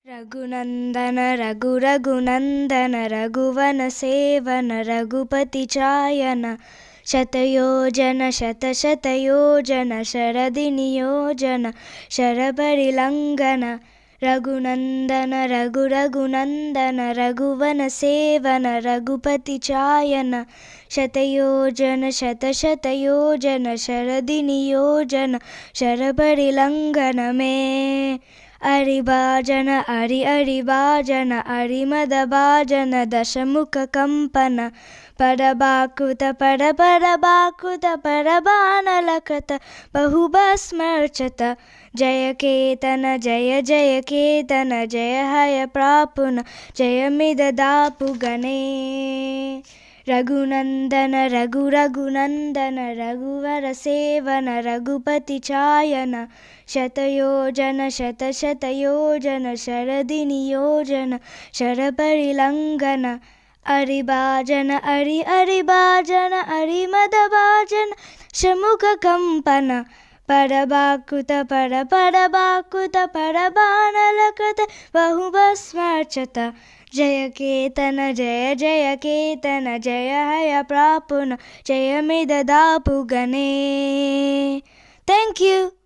रघुनन्दन रघुरघुनन्दन रघुवनसेवन रघुपतिचायन शतयोजन शतशतयोजन शरदिनियोजन शरपरिलङ्घन रघुनन्दन रघुरघुनन्दन रघुवनसेवन रघुपतिचायन शतयोजन शतशतयोजन शरदिनियोजन शरपरिलङ्घन मे अरिभाजन अरिभाजन अरिमदभाजन दशमुखकम्पन परबाकृत परबाकृत परबाणलकृत बहुभस्मर्चत जय केतन जय जय केतन जय हय प्रापुन जयमिददापुगणे रघुनन्दन रघुरघुनन्दन रघुवरसेवन रघुपतिचायन शतयोजन शतशतयोजन शरदिनियोजन शरपरिलङ्घन अरिभाजन अरिभाजन अरिमदभाजन शमुखकम्पन परबाकृत परबाकृत परबाणलकृत बहुभस्मर्चत जय केतन जय जय केतन जय हय प्रापुन जयमिददापुगणे. Thank you.